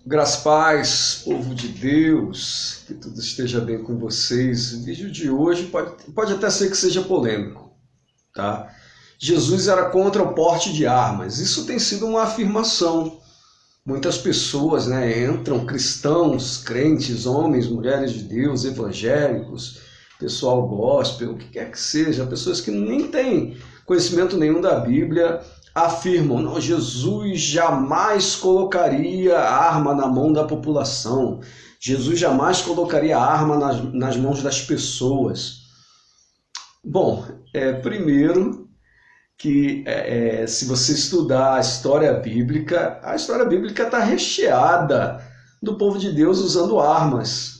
Graças e paz, povo de Deus, que tudo esteja bem com vocês. O vídeo de hoje pode até ser que seja polêmico, tá? Jesus era contra o porte de armas. Isso tem sido uma afirmação. Muitas pessoas, entram, cristãos, crentes, homens, mulheres de Deus, evangélicos, pessoal gospel, o que quer que seja, pessoas que nem têm conhecimento nenhum da Bíblia, afirmam, não, Jesus jamais colocaria arma na mão da população, Jesus jamais colocaria arma nas mãos das pessoas. Bom, primeiro que se você estudar a história bíblica está recheada do povo de Deus usando armas.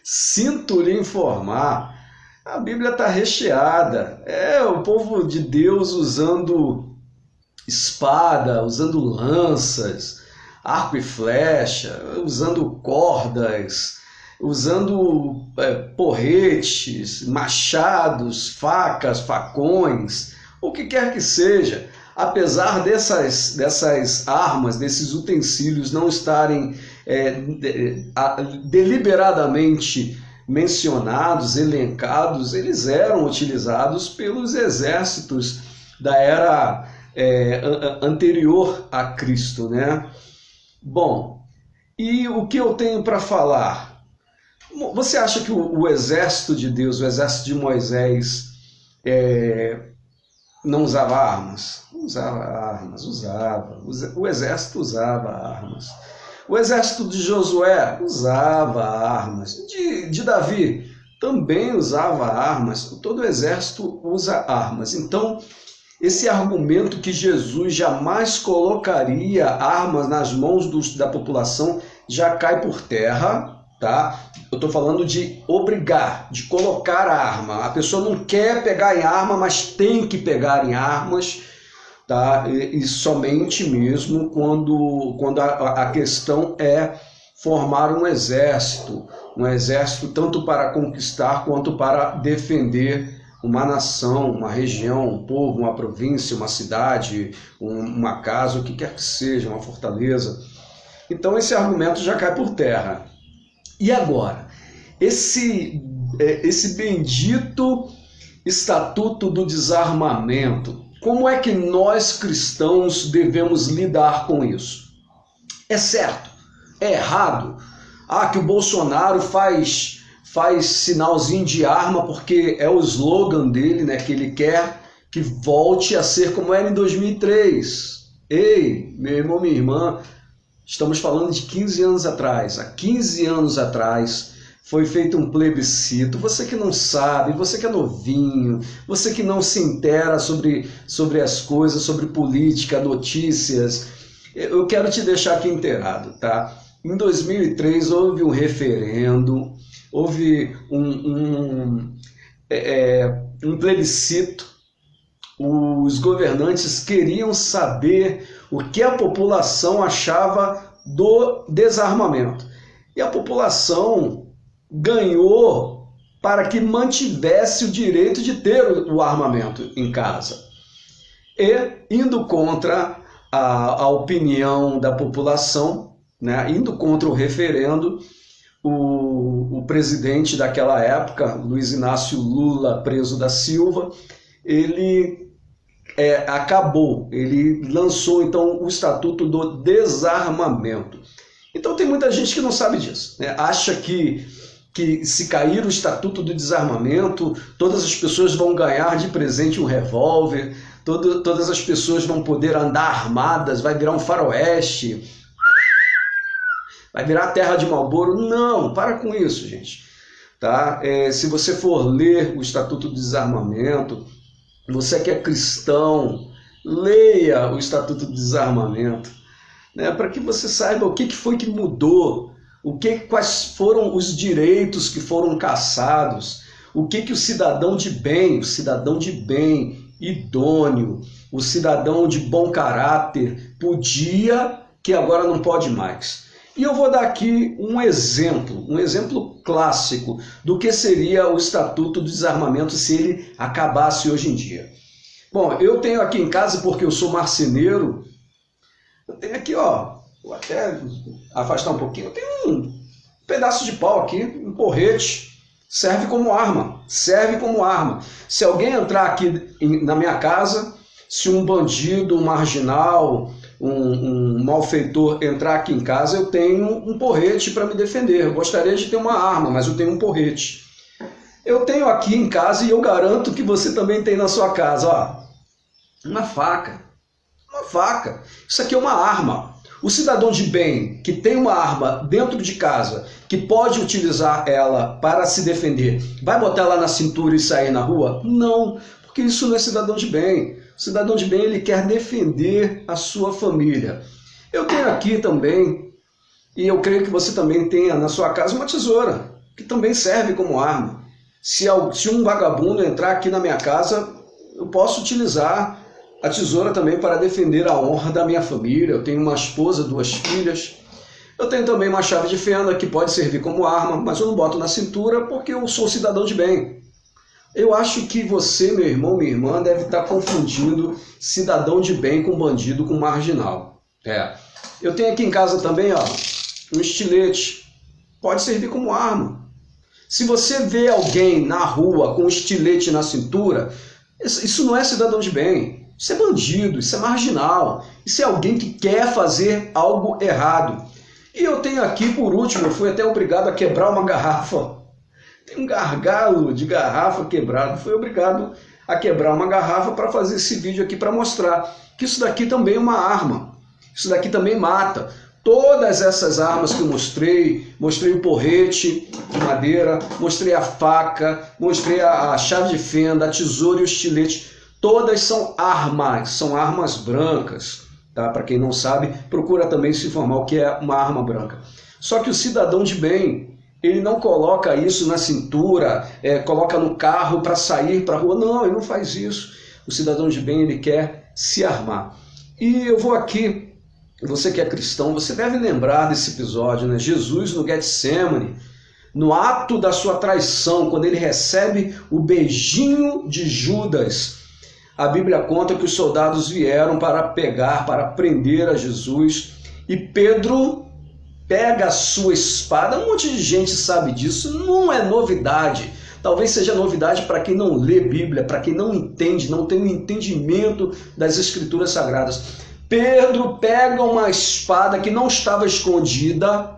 Sinto lhe informar, a Bíblia está recheada. O povo de Deus usando espada, usando lanças, arco e flecha, usando cordas, usando porretes, machados, facas, facões, o que quer que seja. Apesar dessas armas, desses utensílios não estarem deliberadamente mencionados, elencados, eles eram utilizados pelos exércitos da era anterior a Cristo, né? Bom, e o que eu tenho para falar? Você acha que o exército de Deus, o exército de Moisés, não usava armas? Usava armas, usava. O exército usava armas. O exército de Josué usava armas. De Davi também usava armas. Todo exército usa armas. Então, esse argumento que Jesus jamais colocaria armas nas mãos da população já cai por terra, tá? Eu estou falando de obrigar, de colocar a arma. A pessoa não quer pegar em arma, mas tem que pegar em armas, tá? E somente mesmo quando a questão é formar um exército tanto para conquistar quanto para defender uma nação, uma região, um povo, uma província, uma cidade, uma casa, o que quer que seja, uma fortaleza. Então esse argumento já cai por terra. E agora, esse bendito Estatuto do Desarmamento, como é que nós cristãos devemos lidar com isso? É certo? É errado? Que o Bolsonaro faz sinalzinho de arma porque é o slogan dele, né? Que ele quer que volte a ser como era em 2003. Ei, meu irmão, minha irmã, estamos falando de 15 anos atrás. Há 15 anos atrás foi feito um plebiscito. Você que não sabe, você que é novinho, você que não se intera sobre as coisas, sobre política, notícias, eu quero te deixar aqui inteirado, tá? Em 2003 houve um referendo, houve um plebiscito. Os governantes queriam saber o que a população achava do desarmamento. E a população ganhou para que mantivesse o direito de ter o armamento em casa. E, indo contra a opinião da população, né, indo contra o referendo, o presidente daquela época, Luiz Inácio Lula Preso da Silva, ele ele lançou então o Estatuto do Desarmamento. Então tem muita gente que não sabe disso, né? Acha que se cair o Estatuto do Desarmamento, todas as pessoas vão ganhar de presente um revólver, todas as pessoas vão poder andar armadas, vai virar um faroeste, vai virar terra de Marlboro. Não, para com isso, gente. Tá? Se você for ler o Estatuto do Desarmamento, você que é cristão, leia o Estatuto do Desarmamento, né, para que você saiba o que foi que mudou, quais foram os direitos que foram cassados, o que o cidadão de bem, idôneo, o cidadão de bom caráter podia, que agora não pode mais. E eu vou dar aqui um exemplo clássico do que seria o Estatuto do Desarmamento se ele acabasse hoje em dia. Bom, eu tenho aqui em casa, porque eu sou marceneiro, eu tenho aqui, vou até afastar um pouquinho, eu tenho um pedaço de pau aqui, um porrete, serve como arma, serve como arma. Se alguém entrar aqui na minha casa, se um bandido, um marginal, um malfeitor entrar aqui em casa, eu tenho um porrete para me defender. Eu gostaria de ter uma arma, mas eu tenho um porrete. Eu tenho aqui em casa e eu garanto que você também tem na sua casa, ó, uma faca. Uma faca. Isso aqui é uma arma. O cidadão de bem que tem uma arma dentro de casa, que pode utilizar ela para se defender, vai botar ela na cintura e sair na rua? Não, porque isso não é cidadão de bem. O cidadão de bem, ele quer defender a sua família. Eu tenho aqui também, e eu creio que você também tenha na sua casa, uma tesoura, que também serve como arma. Se um vagabundo entrar aqui na minha casa, eu posso utilizar a tesoura também para defender a honra da minha família. Eu tenho uma esposa, 2 filhas. Eu tenho também uma chave de fenda que pode servir como arma, mas eu não boto na cintura porque eu sou cidadão de bem. Eu acho que você, meu irmão, minha irmã, deve estar confundindo cidadão de bem com bandido, com marginal. Eu tenho aqui em casa também, ó, um estilete. Pode servir como arma. Se você vê alguém na rua com um estilete na cintura, isso não é cidadão de bem. Isso é bandido, isso é marginal, isso é alguém que quer fazer algo errado. E eu tenho aqui, por último, eu fui até obrigado a quebrar uma garrafa. Tem um gargalo de garrafa quebrado, fui obrigado a quebrar uma garrafa para fazer esse vídeo aqui para mostrar que isso daqui também é uma arma. Isso daqui também mata. Todas essas armas que eu mostrei o porrete de madeira, mostrei a faca, mostrei a chave de fenda, a tesoura e o estilete. Todas são armas brancas, tá? Para quem não sabe, procura também se informar o que é uma arma branca. Só que o cidadão de bem, ele não coloca isso na cintura, coloca no carro para sair para a rua. Não, ele não faz isso. O cidadão de bem, ele quer se armar. E eu vou aqui, você que é cristão, você deve lembrar desse episódio, né? Jesus no Getsemane, no ato da sua traição, quando ele recebe o beijinho de Judas. A Bíblia conta que os soldados vieram para prender a Jesus, e Pedro pega a sua espada. Um monte de gente sabe disso, não é novidade. Talvez seja novidade para quem não lê Bíblia, para quem não entende, não tem um entendimento das Escrituras Sagradas. Pedro pega uma espada que não estava escondida.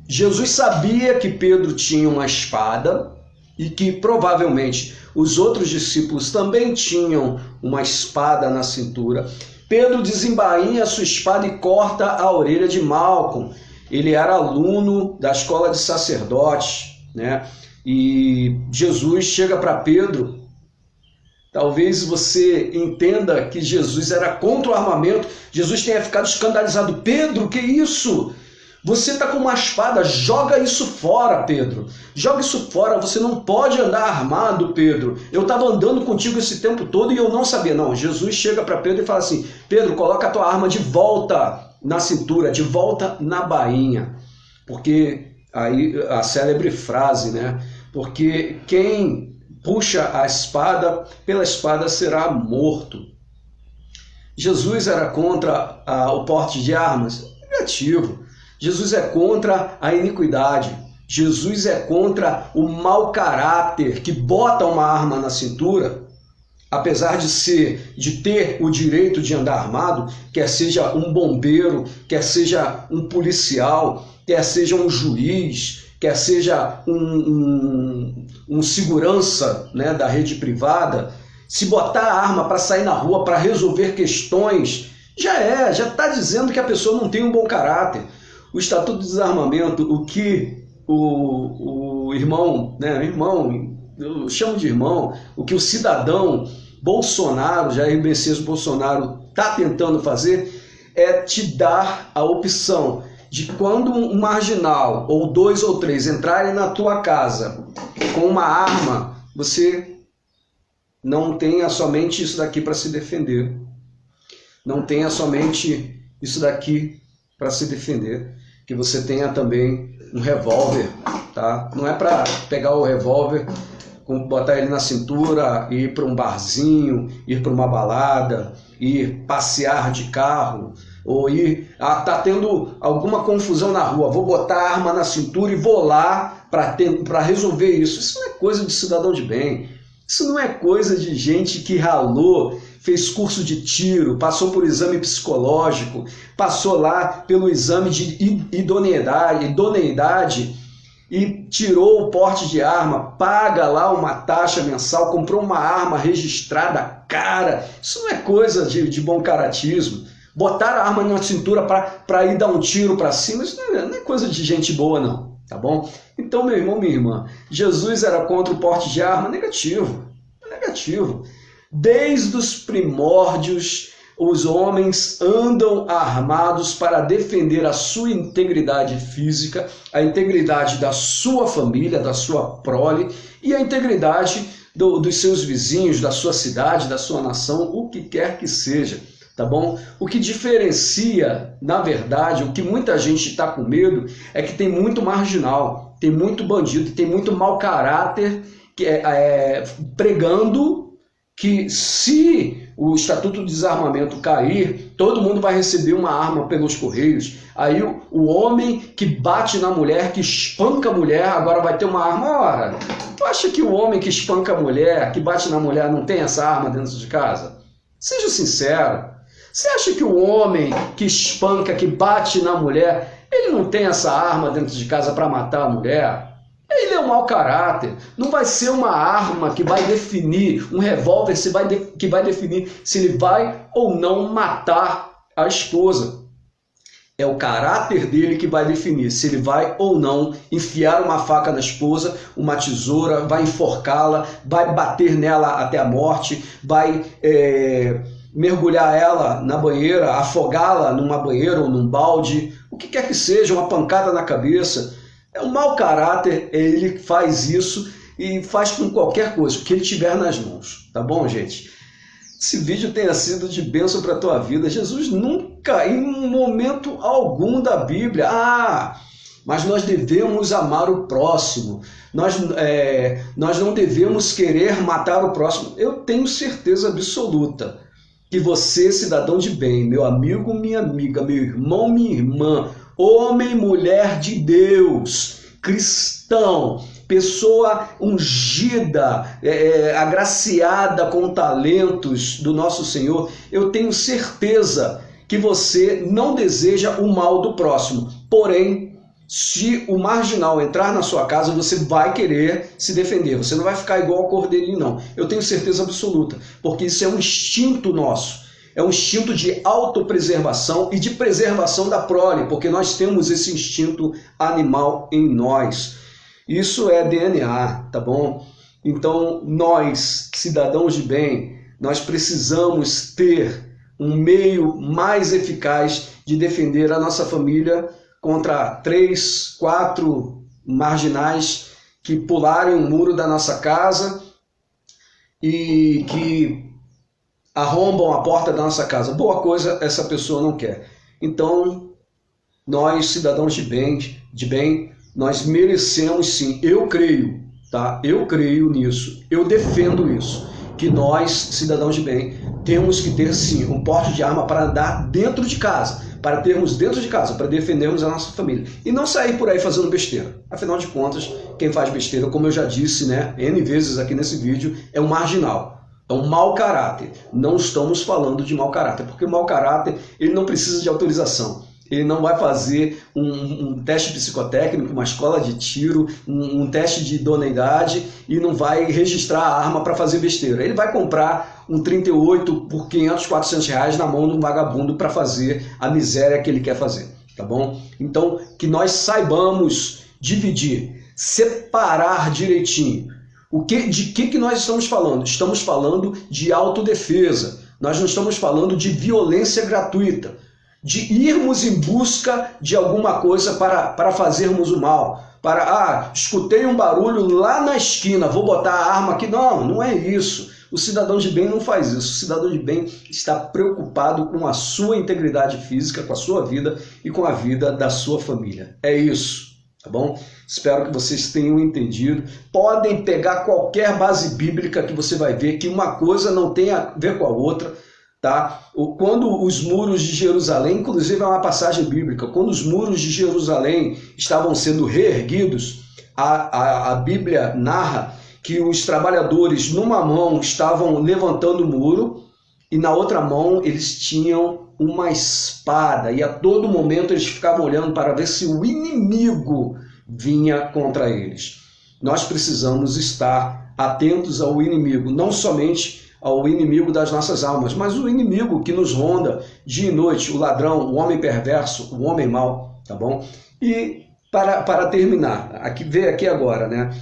Jesus sabia que Pedro tinha uma espada e que provavelmente os outros discípulos também tinham uma espada na cintura. Pedro desembainha a sua espada e corta a orelha de Malco. Ele era aluno da escola de sacerdotes, né? E Jesus chega para Pedro. Talvez você entenda que Jesus era contra o armamento. Jesus tenha ficado escandalizado. Pedro, que isso? Você está com uma espada, joga isso fora, Pedro. Joga isso fora, você não pode andar armado, Pedro. Eu estava andando contigo esse tempo todo e eu não sabia. Não, Jesus chega para Pedro e fala assim: Pedro, coloca a tua arma de volta na cintura, de volta na bainha. Porque aí a célebre frase, né? Porque quem puxa a espada, pela espada será morto. Jesus era contra o porte de armas? Negativo. Jesus é contra a iniquidade. Jesus é contra o mau caráter que bota uma arma na cintura, apesar de ter o direito de andar armado, quer seja um bombeiro, quer seja um policial, quer seja um juiz, quer seja um segurança, né, da rede privada. Se botar a arma para sair na rua, para resolver questões, já está dizendo que a pessoa não tem um bom caráter. O Estatuto de Desarmamento, o que o irmão, né, eu chamo de irmão, o que o cidadão Bolsonaro, Jair Messias Bolsonaro, está tentando fazer é te dar a opção de quando um marginal, ou 2 ou 3, entrarem na tua casa com uma arma, você não tenha somente isso daqui para se defender. Não tenha somente isso daqui para se defender, que você tenha também um revólver, tá? Não é para pegar o revólver, botar ele na cintura, ir para um barzinho, ir para uma balada, ir passear de carro, ou ir, tá tendo alguma confusão na rua, vou botar a arma na cintura e vou lá para resolver isso. Isso não é coisa de cidadão de bem. Isso não é coisa de gente que ralou, fez curso de tiro, passou por exame psicológico, passou lá pelo exame de idoneidade e tirou o porte de arma, paga lá uma taxa mensal, comprou uma arma registrada cara. Isso não é coisa de bom caratismo. Botar a arma na cintura para ir dar um tiro para cima, isso não é coisa de gente boa, não. Tá bom? Então, meu irmão, minha irmã, Jesus era contra o porte de arma? Negativo. Negativo. Desde os primórdios, os homens andam armados para defender a sua integridade física, a integridade da sua família, da sua prole e a integridade dos seus vizinhos, da sua cidade, da sua nação, o que quer que seja. Tá bom? O que diferencia, na verdade, o que muita gente está com medo é que tem muito marginal, tem muito bandido, tem muito mau caráter pregando que se o Estatuto de Desarmamento cair, todo mundo vai receber uma arma pelos Correios. Aí o homem que bate na mulher, que espanca a mulher, agora vai ter uma arma. Ora, tu acha que o homem que espanca a mulher, que bate na mulher, não tem essa arma dentro de casa? Seja sincero. Você acha que o homem que espanca, que bate na mulher, ele não tem essa arma dentro de casa para matar a mulher? Ele é um mau caráter. Não vai ser uma arma que vai definir, um revólver que vai definir se ele vai ou não matar a esposa. É o caráter dele que vai definir se ele vai ou não enfiar uma faca na esposa, uma tesoura, vai enforcá-la, vai bater nela até a morte, vai mergulhar ela na banheira, afogá-la numa banheira ou num balde, o que quer que seja, uma pancada na cabeça. É um mau caráter, ele faz isso e faz com qualquer coisa, o que ele tiver nas mãos. Tá bom, gente? Esse vídeo tenha sido de bênção para a tua vida. Jesus nunca, em momento algum da Bíblia, mas nós devemos amar o próximo. Nós não devemos querer matar o próximo. Eu tenho certeza absoluta que você, cidadão de bem, meu amigo, minha amiga, meu irmão, minha irmã, homem, mulher de Deus, cristão, pessoa ungida, agraciada com talentos do nosso Senhor, eu tenho certeza que você não deseja o mal do próximo. Porém, se o marginal entrar na sua casa, você vai querer se defender. Você não vai ficar igual ao cordeirinho, não. Eu tenho certeza absoluta, porque isso é um instinto nosso. É um instinto de autopreservação e de preservação da prole, porque nós temos esse instinto animal em nós. Isso é DNA, tá bom? Então, nós, cidadãos de bem, nós precisamos ter um meio mais eficaz de defender a nossa família contra 3, 4 marginais que pularem o muro da nossa casa e que arrombam a porta da nossa casa. Boa coisa essa pessoa não quer. Então, nós, cidadãos de bem, nós merecemos sim, eu creio, tá? Eu creio nisso, eu defendo isso, que nós, cidadãos de bem, temos que ter sim um porte de arma para andar dentro de casa, para termos dentro de casa, para defendermos a nossa família. E não sair por aí fazendo besteira. Afinal de contas, quem faz besteira, como eu já disse, né, N vezes aqui nesse vídeo, é um marginal. É um mau caráter. Não estamos falando de mau caráter, porque o mau caráter ele não precisa de autorização. Ele não vai fazer um teste psicotécnico, uma escola de tiro, um teste de idoneidade e não vai registrar a arma para fazer besteira. Ele vai comprar um 38 por 500, 400 reais na mão de um vagabundo para fazer a miséria que ele quer fazer, tá bom? Então, que nós saibamos dividir, separar direitinho. De que nós estamos falando? Estamos falando de autodefesa. Nós não estamos falando de violência gratuita, de irmos em busca de alguma coisa para fazermos o mal. Escutei um barulho lá na esquina, vou botar a arma aqui. Não, não é isso. O cidadão de bem não faz isso. O cidadão de bem está preocupado com a sua integridade física, com a sua vida e com a vida da sua família. É isso, tá bom? Espero que vocês tenham entendido. Podem pegar qualquer base bíblica que você vai ver que uma coisa não tem a ver com a outra. tá? Quando os muros de Jerusalém, inclusive é uma passagem bíblica, quando os muros de Jerusalém estavam sendo reerguidos, a Bíblia narra que os trabalhadores numa mão estavam levantando o muro e na outra mão eles tinham uma espada, e a todo momento eles ficavam olhando para ver se o inimigo vinha contra eles. Nós precisamos estar atentos ao inimigo, não somente ao inimigo das nossas almas, mas o inimigo que nos ronda dia e noite, o ladrão, o homem perverso, o homem mau, tá bom? E para terminar, vê aqui agora, né?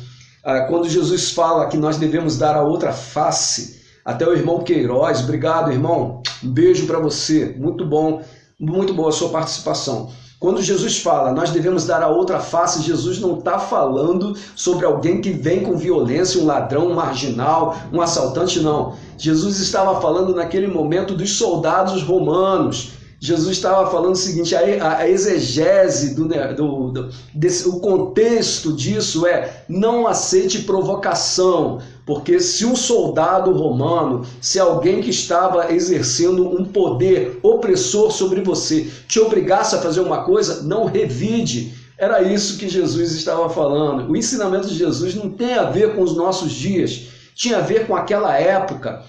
Quando Jesus fala que nós devemos dar a outra face, até o irmão Queiroz, obrigado, irmão, um beijo para você, muito bom, muito boa a sua participação. Quando Jesus fala, nós devemos dar a outra face, Jesus não está falando sobre alguém que vem com violência, um ladrão, um marginal, um assaltante, não. Jesus estava falando naquele momento dos soldados romanos. Jesus estava falando o seguinte, a exegese, o contexto disso é: não aceite provocação, porque se um soldado romano, se alguém que estava exercendo um poder opressor sobre você, te obrigasse a fazer uma coisa, não revide. Era isso que Jesus estava falando. O ensinamento de Jesus não tem a ver com os nossos dias, tinha a ver com aquela época.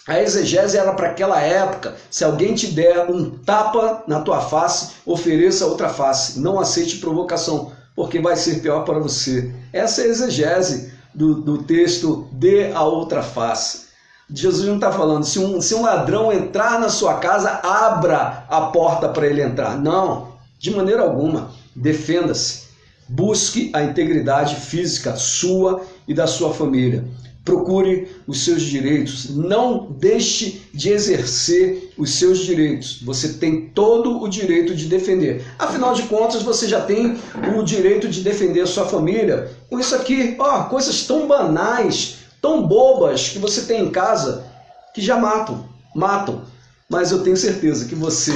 A exegese era para aquela época. Se alguém te der um tapa na tua face, ofereça outra face. Não aceite provocação, porque vai ser pior para você. Essa é a exegese do texto, dê a outra face. Jesus não está falando, se um ladrão entrar na sua casa, abra a porta para ele entrar. Não, de maneira alguma. Defenda-se. Busque a integridade física sua e da sua família. Procure os seus direitos, não deixe de exercer os seus direitos. Você tem todo o direito de defender. Afinal de contas, você já tem o direito de defender a sua família. Com isso aqui, coisas tão banais, tão bobas que você tem em casa, que já matam. Mas eu tenho certeza que você,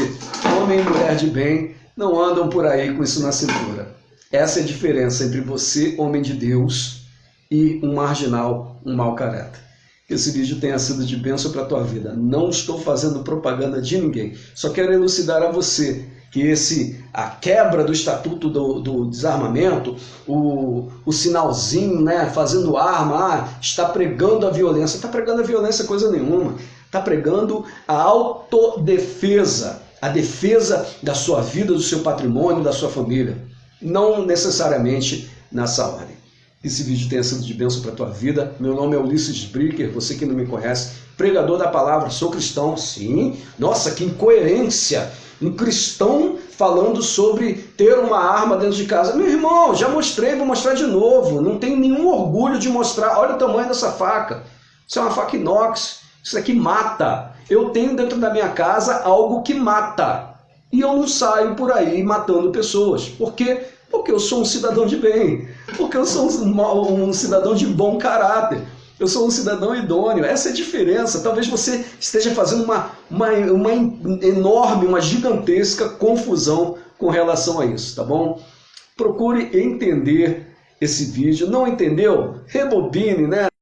homem e mulher de bem, não andam por aí com isso na cintura. Essa é a diferença entre você, homem de Deus, e um marginal, um mau caráter. Que esse vídeo tenha sido de bênção para a tua vida. Não estou fazendo propaganda de ninguém. Só quero elucidar a você que a quebra do estatuto do desarmamento, o sinalzinho, né, fazendo arma, está pregando a violência. Está pregando a violência coisa nenhuma. Está pregando a autodefesa, a defesa da sua vida, do seu patrimônio, da sua família. Não necessariamente nessa ordem. Que esse vídeo tenha sido de bênção para a tua vida. Meu nome é Ulisses Bricker, você que não me conhece, pregador da palavra, sou cristão, sim. Nossa, que incoerência! Um cristão falando sobre ter uma arma dentro de casa. Meu irmão, já mostrei, vou mostrar de novo. Não tenho nenhum orgulho de mostrar. Olha o tamanho dessa faca. Isso é uma faca inox. Isso aqui mata. Eu tenho dentro da minha casa algo que mata. E eu não saio por aí matando pessoas. Por quê? Porque eu sou um cidadão de bem, porque eu sou um cidadão de bom caráter, eu sou um cidadão idôneo. Essa é a diferença. Talvez você esteja fazendo uma enorme, uma gigantesca confusão com relação a isso, tá bom? Procure entender esse vídeo. Não entendeu? Rebobine, né?